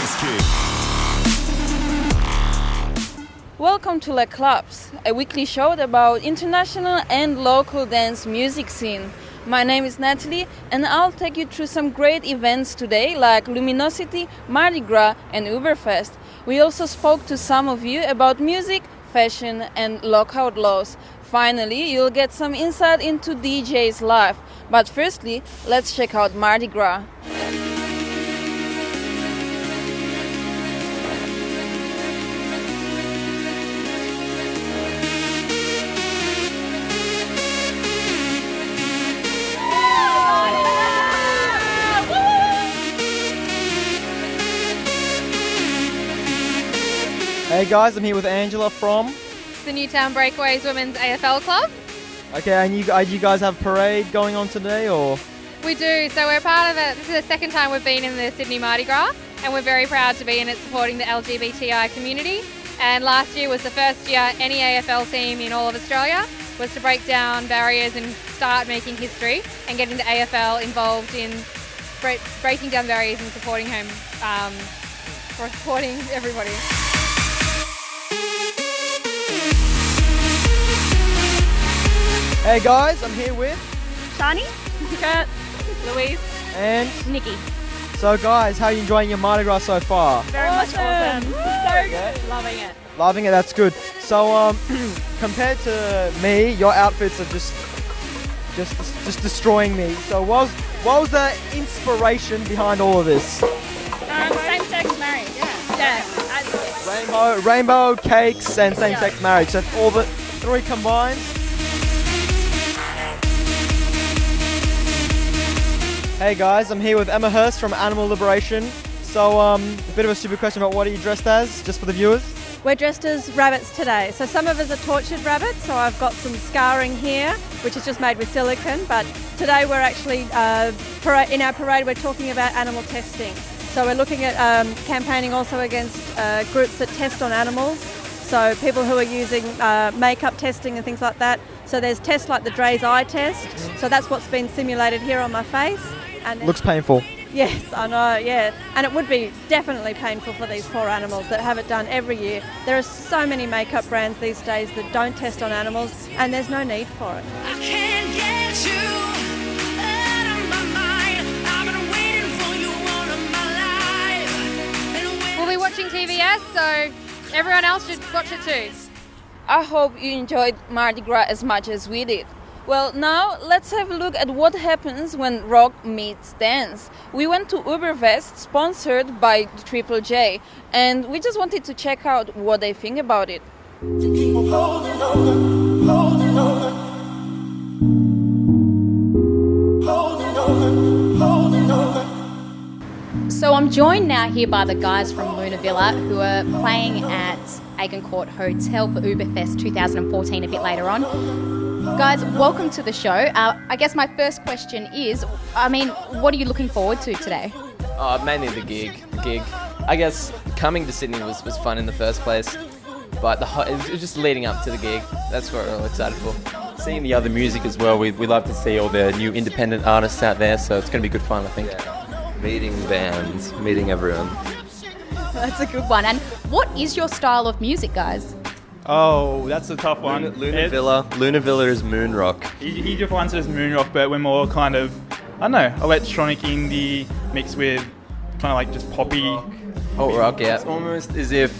this kid. Welcome to LeClubz, a weekly show about international and local dance music scene. My name is Natalie and I'll take you through some great events today like Luminosity, Mardi Gras and UberFest. We also spoke to some of you about music, fashion and lockout laws. Finally, you'll get some insight into DJ's life. But firstly, let's check out Mardi Gras. Hey guys, I'm here with Angela from the Newtown Breakaways Women's AFL Club. Okay, and you guys have a parade going on today, or? We do, so we're part of it. This is the second time we've been in the Sydney Mardi Gras, and we're very proud to be in it supporting the LGBTI community. And last year was the first year any AFL team in all of Australia was to break down barriers and start making history and getting the AFL involved in breaking down barriers and supporting everybody. Hey guys, I'm here with Shani, Kurt, Louise, and Nikki. So guys, how are you enjoying your Mardi Gras so far? Very much awesome. So good. Loving it. Loving it, that's good. So compared to me, your outfits are just destroying me. So what was the inspiration behind all of this? Same-sex marriage. Yeah. Rainbow cakes and same-sex marriage. So all the three combined. Hey guys, I'm here with Emma Hurst from Animal Liberation. So a bit of a stupid question, but what are you dressed as, just for the viewers? We're dressed as rabbits today. So some of us are tortured rabbits. So I've got some scarring here, which is just made with silicone. But today we're actually, in our parade, we're talking about animal testing. So we're looking at campaigning also against groups that test on animals. So people who are using makeup testing and things like that. So there's tests like the Dre's eye test. So that's what's been simulated here on my face. And Looks painful. Yes, I know, yeah. And it would be definitely painful for these poor animals that have it done every year. There are so many makeup brands these days that don't test on animals, and there's no need for it. I can't get you out of my mind. I've been waiting for you all of my life. We'll be watching TVS, so everyone else should watch it too. I hope you enjoyed Mardi Gras as much as we did. Well, now let's have a look at what happens when rock meets dance. We went to UberFest, sponsored by Triple J, and we just wanted to check out what they think about it. So I'm joined now here by the guys from Luna Villa who are playing at Agincourt Hotel for UberFest 2014 a bit later on. Guys, welcome to the show. I guess my first question is, what are you looking forward to today? Mainly the gig. I guess coming to Sydney was fun in the first place, but it was just leading up to the gig. That's what we're all excited for. Seeing the other music as well, we love to see all the new independent artists out there, so it's going to be good fun, I think. Yeah. Meeting bands, meeting everyone. That's a good one. And what is your style of music, guys? Oh, that's a tough one. Luna Villa is moon rock. He defines it as moon rock, but we're more kind of, I don't know, electronic indie mixed with kind of like just poppy. Alt rock, yeah. It's almost as if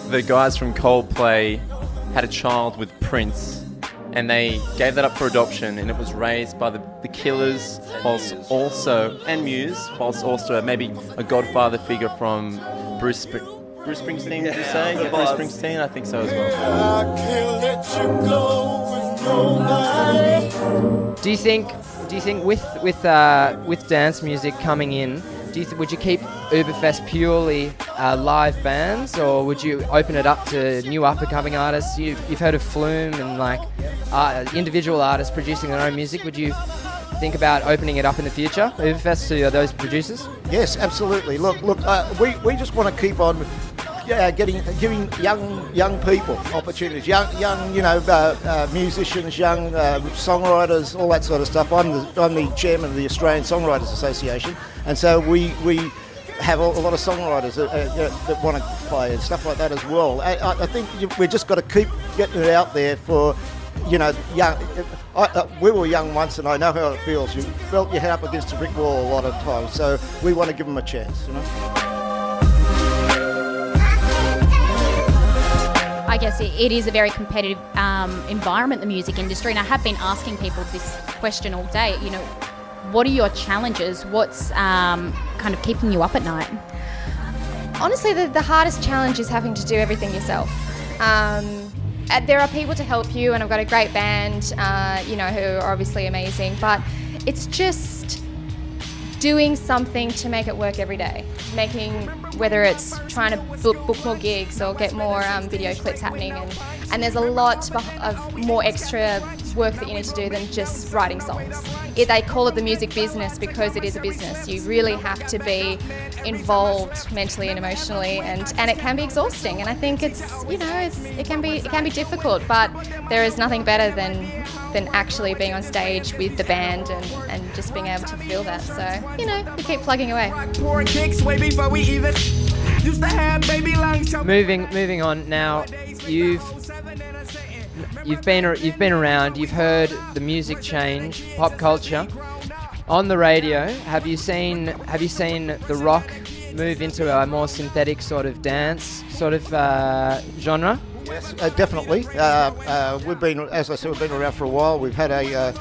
the guys from Coldplay had a child with Prince, and they gave that up for adoption, and it was raised by the Killers, and Muse, whilst also maybe a godfather figure from Bruce Springsteen, did you say? Yeah, Bruce Springsteen, I think so as well. Do you think with dance music coming in, would you keep UberFest purely live bands, or would you open it up to new up-and-coming artists? You've heard of Flume and individual artists producing their own music. Would you think about opening it up in the future, UberFest, to those producers? Yes, absolutely. Look. We just want to keep on giving young people opportunities, young musicians, young songwriters, all that sort of stuff. I'm the chairman of the Australian Songwriters Association, and so we have a lot of songwriters that want to play and stuff like that as well. I think we've just got to keep getting it out there for, young. We were young once, and I know how it feels. You felt your head up against a brick wall a lot of times, so we want to give them a chance. I guess it is a very competitive environment, the music industry, and I have been asking people this question all day. What are your challenges? What's kind of keeping you up at night? Honestly, the hardest challenge is having to do everything yourself. There are people to help you, and I've got a great band, who are obviously amazing, but it's just doing something to make it work every day. Whether it's trying to book more gigs or get more video clips happening, and there's a lot of more extra work that you need to do than just writing songs. They call it the music business because it is a business. You really have to be involved mentally and emotionally, and it can be exhausting. And I think it can be difficult, but there is nothing better than actually being on stage with the band and just being able to feel that. So we keep plugging away. Moving on now. You've been around. You've heard the music change, pop culture. On the radio, have you seen the rock move into a more synthetic sort of dance sort of genre? Yes, definitely. We've been, as I said, we've been around for a while. We've had a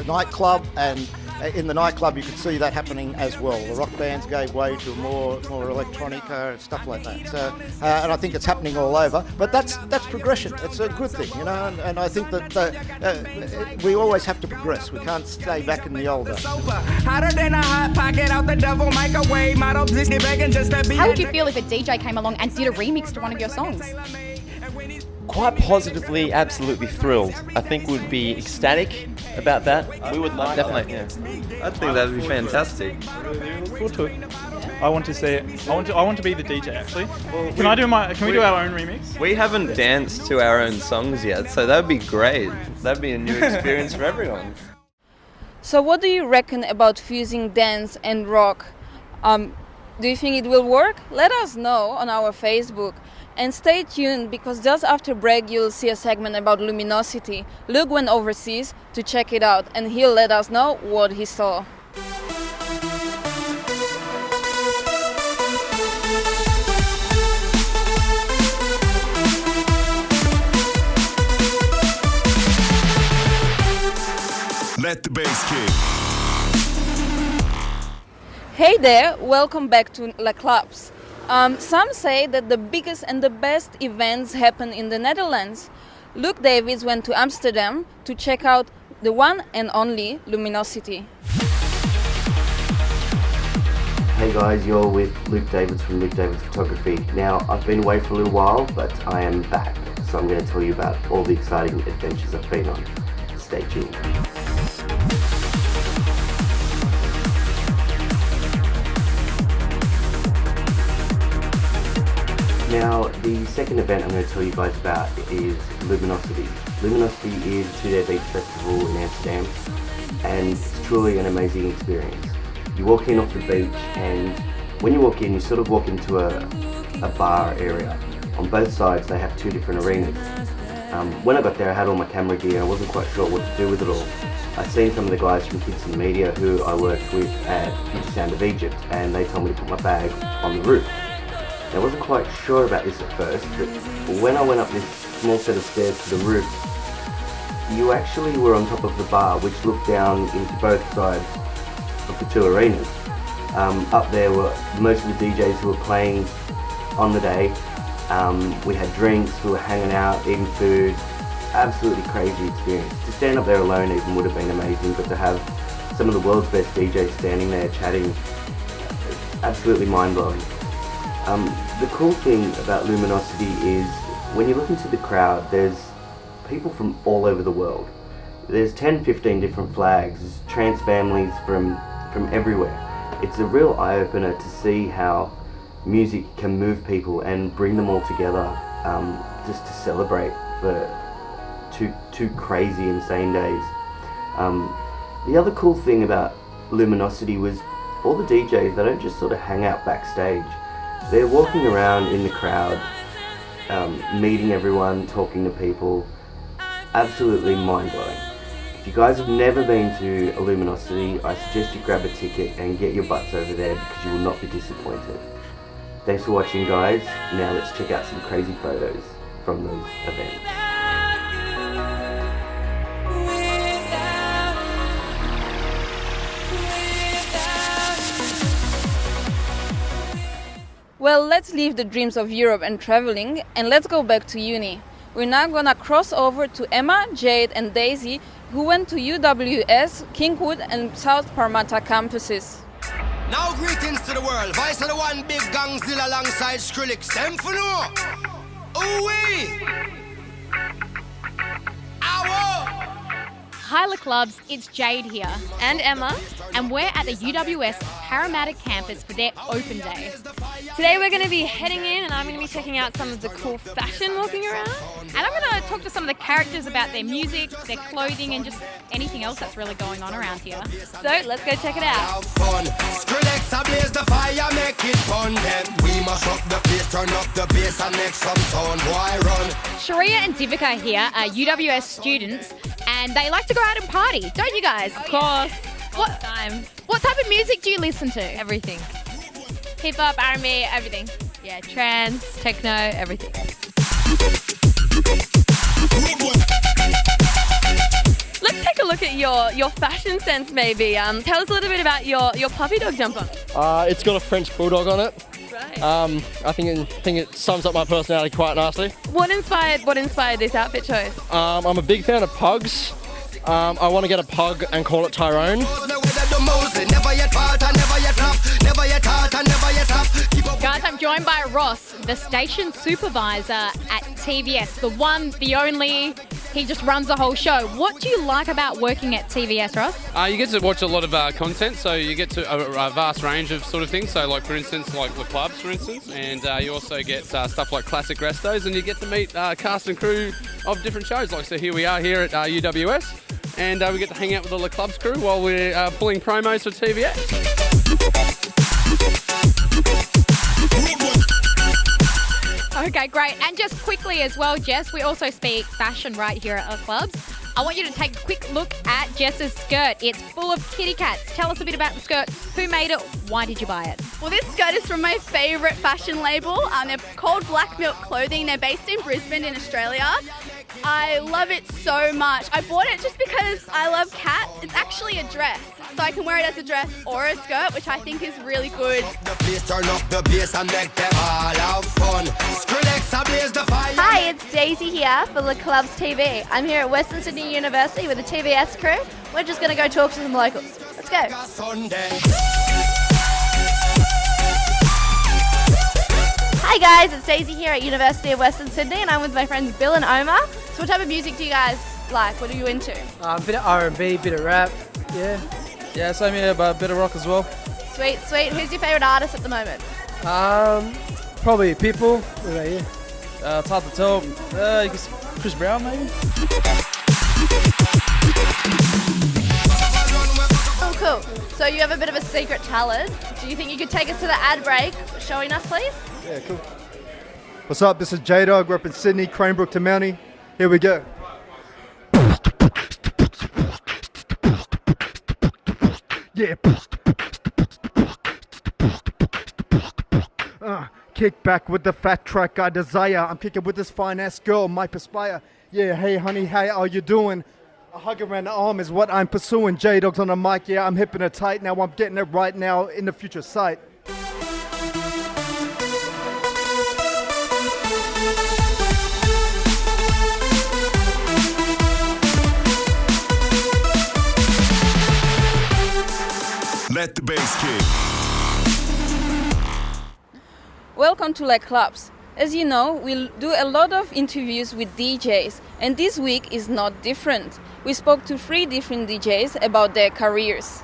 nightclub, and in the nightclub you could see that happening as well. The rock bands gave way to more electronica and stuff like that. So, and I think it's happening all over. But that's progression. It's a good thing, And I think that we always have to progress. We can't stay back in the old days. How would you feel if a DJ came along and did a remix to one of your songs? Quite positively, absolutely thrilled. I think we'd be ecstatic about that. We would love definitely. Yeah. I think that'd be fantastic. Forward to it. I want to see it. I want to be the DJ actually. Can we do our own remix? We haven't danced to our own songs yet, so that'd be great. That'd be a new experience for everyone. So what do you reckon about fusing dance and rock? Do you think it will work? Let us know on our Facebook. And stay tuned, because just after break you'll see a segment about Luminosity. Luke went overseas to check it out, and he'll let us know what he saw. Let the bass kick. Hey there, welcome back to LeClubz. Some say that the biggest and the best events happen in the Netherlands. Luke Davids went to Amsterdam to check out the one and only Luminosity. Hey guys, you're with Luke Davids from Luke Davids Photography. Now, I've been away for a little while, but I am back. So I'm going to tell you about all the exciting adventures I've been on. Stay tuned. Now, the second event I'm going to tell you guys about is Luminosity. Luminosity is a 2-day beach festival in Amsterdam, and it's truly an amazing experience. You walk in off the beach, and when you walk in, you sort of walk into a bar area. On both sides, they have 2 different arenas. When I got there, I had all my camera gear. I wasn't quite sure what to do with it all. I'd seen some of the guys from Kids in Media who I worked with at Future Sound of Egypt, and they told me to put my bag on the roof. I wasn't quite sure about this at first, but when I went up this small set of stairs to the roof, you actually were on top of the bar, which looked down into both sides of the 2 arenas. Up there were most of the DJs who were playing on the day. We had drinks, we were hanging out, eating food. Absolutely crazy experience. To stand up there alone even would have been amazing, but to have some of the world's best DJs standing there chatting, absolutely mind-blowing. The cool thing about Luminosity is when you look into the crowd, there's people from all over the world. There's 10-15 different flags, there's trans families from everywhere. It's a real eye-opener to see how music can move people and bring them all together just to celebrate for two crazy, insane days. The other cool thing about Luminosity was all the DJs, they don't just sort of hang out backstage. They're walking around in the crowd, meeting everyone, talking to people. Absolutely mind-blowing. If you guys have never been to a Luminosity, I suggest you grab a ticket and get your butts over there because you will not be disappointed. Thanks for watching, guys. Now let's check out some crazy photos from those events. Well, let's leave the dreams of Europe and traveling and let's go back to uni. We're now gonna cross over to Emma, Jade and Daisy, who went to UWS, Kingwood and South Parramatta campuses. Now greetings to the world. Vice of the one big gangzilla alongside Skrillex. Them for no. Ooh-wee. Hi LeClubz, it's Jade here. And Emma. And we're at the UWS Parramatta campus for their open day. Today we're going to be heading in and I'm going to be checking out some of the cool fashion walking around. And I'm going to talk to some of the characters about their music, their clothing and just anything else that's really going on around here. So let's go check it out. Skrillex ablaze the fire, make it fun. Then we must up the place, turn up the bass and make some sound. Why run? Sharia and Divika here are UWS students and they like to go out and party, don't you guys? Of course. What type of music do you listen to? Everything. Hip hop, R&B, everything. Yeah, trance, techno, everything. Let's take a look at your fashion sense maybe. Tell us a little bit about your puppy dog jumper. It's got a French bulldog on it. Right. I think it sums up my personality quite nicely. What inspired this outfit choice? I'm a big fan of pugs. I want to get a pug and call it Tyrone. Guys, I'm joined by Ross, the station supervisor at TVS, the one, the only. He just runs the whole show. What do you like about working at TVS, Ross? You get to watch a lot of content, so you get to a vast range of sort of things. So, like for instance, like LeClubz, for instance, and you also get stuff like classic restos, and you get to meet cast and crew of different shows. Like so, here we are here at UWS, and we get to hang out with the LeClubz crew while we're pulling promos for TVS. Okay, great. And just quickly as well, Jess, we also speak fashion right here at LeClubz. I want you to take a quick look at Jess's skirt. It's full of kitty cats. Tell us a bit about the skirt. Who made it? Why did you buy it? Well, this skirt is from my favourite fashion label. They're called Black Milk Clothing. They're based in Brisbane in Australia. I love it so much. I bought it just because I love cats. It's actually a dress, so I can wear it as a dress or a skirt, which I think is really good. Hi, it's Daisy here for LeClubz TV. I'm here at Western Sydney University with the TVS crew. We're just going to go talk to some locals. Let's go. Hi guys, it's Daisy here at University of Western Sydney and I'm with my friends Bill and Omar. So what type of music do you guys like? What are you into? A bit of R&B, bit of rap, yeah. Yeah, same here, but a bit of rock as well. Sweet, sweet. Who's your favourite artist at the moment? Probably People. What about you? It's hard to tell. You guess Chris Brown maybe? Oh, cool. So you have a bit of a secret talent. Do you think you could take us to the ad break showing us, please? Yeah, cool. What's up? This is J-Dog. We're up in Sydney, Cranebrook to Mountie. Here we go. Yeah. Kick back with the fat track I desire. I'm kicking with this fine-ass girl, my perspire. Yeah, hey honey, how are you doing? A hug around the arm is what I'm pursuing. J-Dog's on the mic, yeah, I'm hipping it tight. Now I'm getting it right now in the future sight. Let the bass kick. Welcome to LeClubz. As you know, we'll do a lot of interviews with DJs, and this week is not different. We spoke to 3 different DJs about their careers.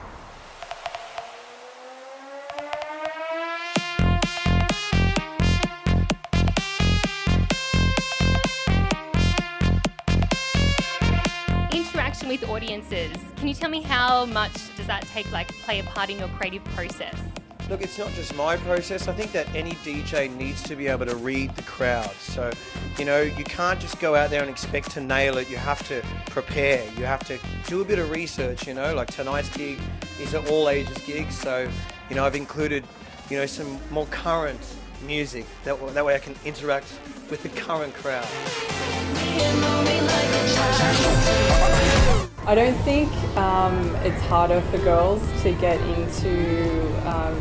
Interaction with audiences. Can you tell me how much does that play a part in your creative process? Look, it's not just my process. I think that any DJ needs to be able to read the crowd. So, you can't just go out there and expect to nail it. You have to prepare. You have to do a bit of research, like tonight's gig is an all ages gig. So, I've included, some more current music. That way I can interact with the current crowd. I don't think it's harder for girls to get into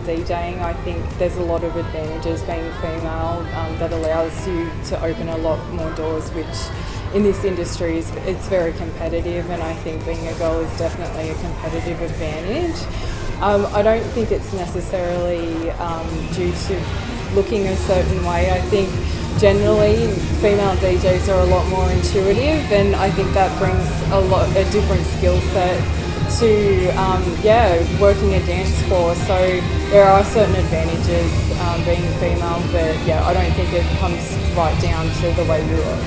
DJing. I think there's a lot of advantages being female that allows you to open a lot more doors, which in this industry it's very competitive, and I think being a girl is definitely a competitive advantage. I don't think it's necessarily due to looking a certain way. I think generally female DJs are a lot more intuitive, and I think that brings a different skill set to working a dance floor. So there are certain advantages being female, but I don't think it comes right down to the way you look.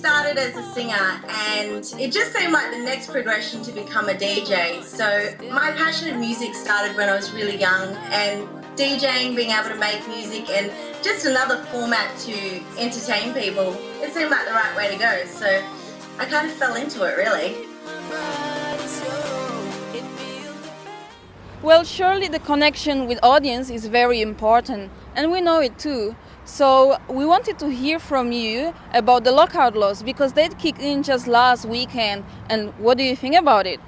Started as a singer, and it just seemed like the next progression to become a DJ. So my passion of music started when I was really young, and DJing, being able to make music and just another format to entertain people, it seemed like the right way to go. So I kind of fell into it, really. Well, surely the connection with audience is very important, and we know it too. So we wanted to hear from you about the lockout laws, because they kicked in just last weekend, and what do you think about it?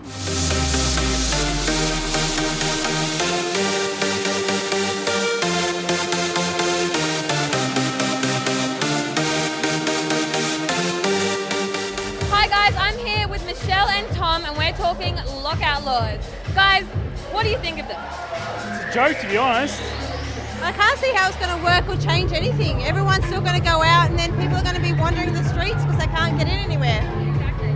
Hi guys, I'm here with Michelle and Tom, and we're talking lockout laws. Guys, what do you think of them? It's a joke, to be honest. I can't see how it's going to work or change anything. Everyone's still going to go out, and then people are going to be wandering the streets because they can't get in anywhere. Exactly.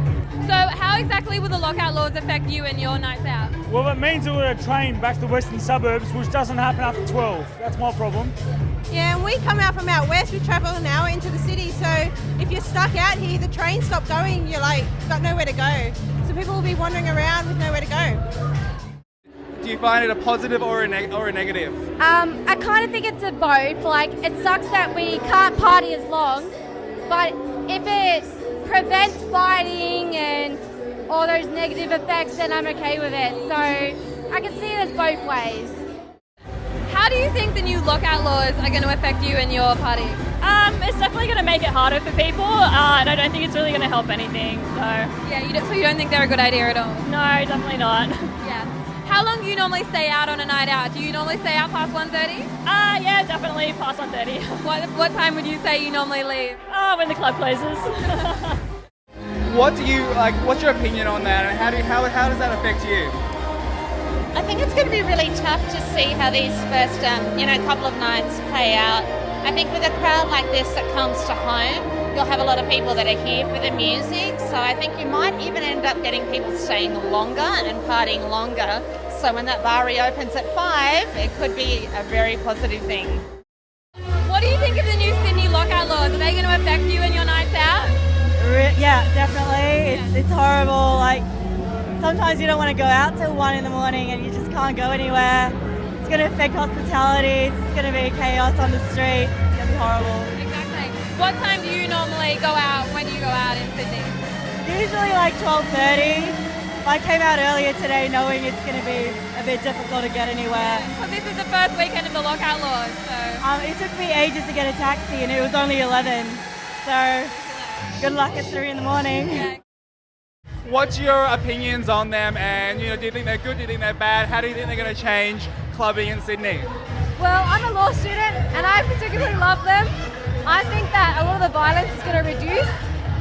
So how exactly will the lockout laws affect you and your nights out? Well, it means that we're train back to the western suburbs, which doesn't happen after 12. That's my problem. Yeah, and we come out from out west, we travel an hour into the city, so if you're stuck out here, the train stopped going, you're got nowhere to go. So people will be wandering around with nowhere to go. Do you find it a positive or a negative? I kind of think it's a both. It sucks that we can't party as long, but if it prevents fighting and all those negative effects, then I'm okay with it. So I can see it as both ways. How do you think the new lockout laws are going to affect you and your party? It's definitely going to make it harder for people, and I don't think it's really going to help anything. So yeah, you don't think they're a good idea at all? No, definitely not. Yeah. How long do you normally stay out on a night out? Do you normally stay out past 1:30? Yeah, definitely past 1:30. What time would you say you normally leave? When the club closes. What do you what's your opinion on that, and how does that affect you? I think it's going to be really tough to see how these first couple of nights play out. I think with a crowd like this that comes to home, you'll have a lot of people that are here for the music, so I think you might even end up getting people staying longer and partying longer. So when that bar reopens at 5, it could be a very positive thing. What do you think of the new Sydney lockout laws? Are they going to affect you and your nights out? Yeah, definitely. It's horrible. Sometimes you don't want to go out till 1 in the morning and you just can't go anywhere. It's going to affect hospitality. It's going to be chaos on the street. It's going to be horrible. Exactly. What time do you normally go out when you go out in Sydney? Usually 12:30. I came out earlier today knowing it's going to be a bit difficult to get anywhere. Because this is the first weekend of the lockout laws, so... It took me ages to get a taxi and it was only 11. So good luck at 3 in the morning. Yeah. What's your opinions on them, and do you think they're good, do you think they're bad? How do you think they're going to change clubbing in Sydney? Well, I'm a law student and I particularly love them. I think that a lot of the violence is going to reduce,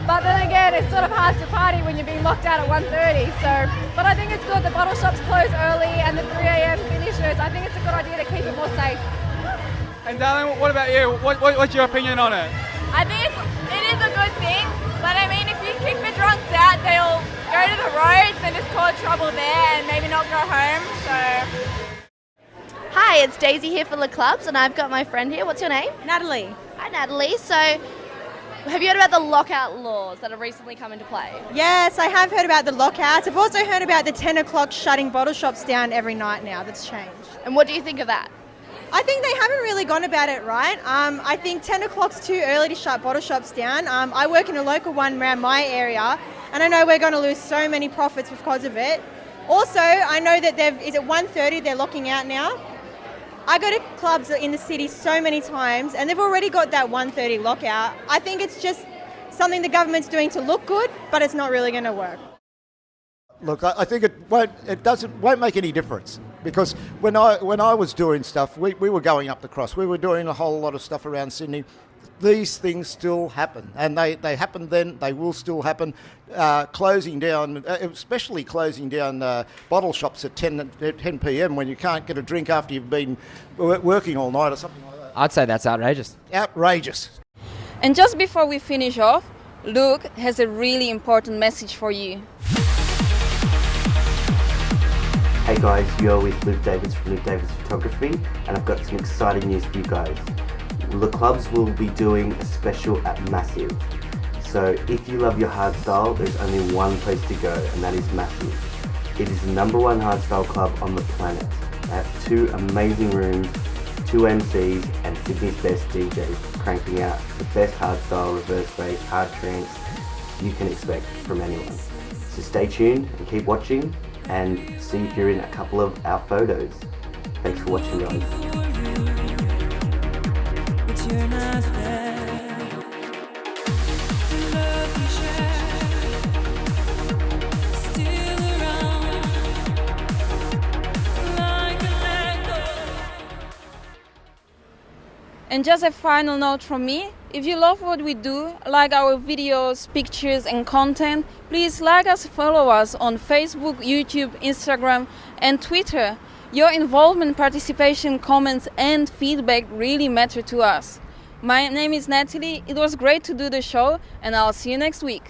but then again, it's sort of hard to party when you're being locked out at 1:30. But I think it's good. The bottle shops close early and the 3 a.m. finishes. I think it's a good idea to keep it more safe. And darling, what about you? What's your opinion on it? I think it is a good thing, but I mean, if you kick the drunks out, they'll go to the roads and just cause trouble there and maybe not go home. So. Hi, it's Daisy here for LeClubz, and I've got my friend here. What's your name? Natalie. Hi, Natalie. So, have you heard about the lockout laws that have recently come into play? Yes, I have heard about the lockouts. I've also heard about the 10 o'clock shutting bottle shops down every night now. That's changed. And what do you think of that? I think they haven't really gone about it right. I think 10 o'clock's too early to shut bottle shops down. I work in a local one around my area, and I know we're going to lose so many profits because of it. Also, I know that is it 1:30 they're locking out now? I go to clubs in the city so many times, and they've already got that 1:30 lockout. I think it's just something the government's doing to look good, but it's not really going to work. Look, I think it won't make any difference, because when I was doing stuff, we were going up the cross. We were doing a whole lot of stuff around Sydney. These things still happen, and they happened then. They will still happen. Closing down, especially closing down bottle shops at 10 p.m. when you can't get a drink after you've been working all night or something like that. I'd say that's outrageous. Outrageous. And just before we finish off, Luke has a really important message for you. Hey guys, you're with Luke Davis from Luke Davis Photography, and I've got some exciting news for you guys. LeClubz will be doing a special at Masif. So if you love your hardstyle, there's only one place to go, and that is Masif. It is the #1 hardstyle club on the planet. They have 2 amazing rooms, 2 MCs, and Sydney's best DJs cranking out the best hardstyle, reverse bass, hard trance you can expect from anyone. So stay tuned and keep watching, and see if you're in a couple of our photos. Thanks for watching, guys. And just a final note from me, if you love what we do, like our videos, pictures and content, please like us, follow us on Facebook, YouTube, Instagram and Twitter. Your involvement, participation, comments and feedback really matter to us. My name is Natalie, it was great to do the show, and I'll see you next week.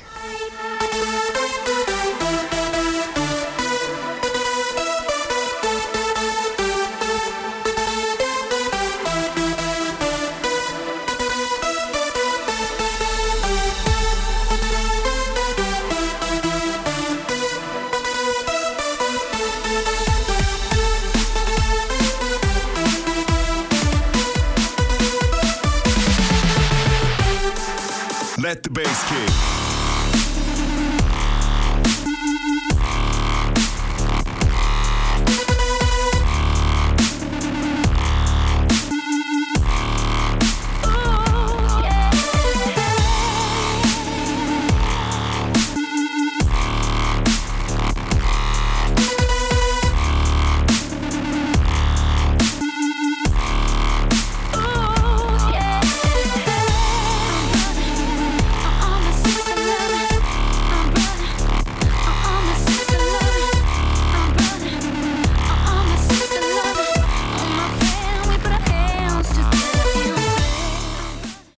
Let the bass kick.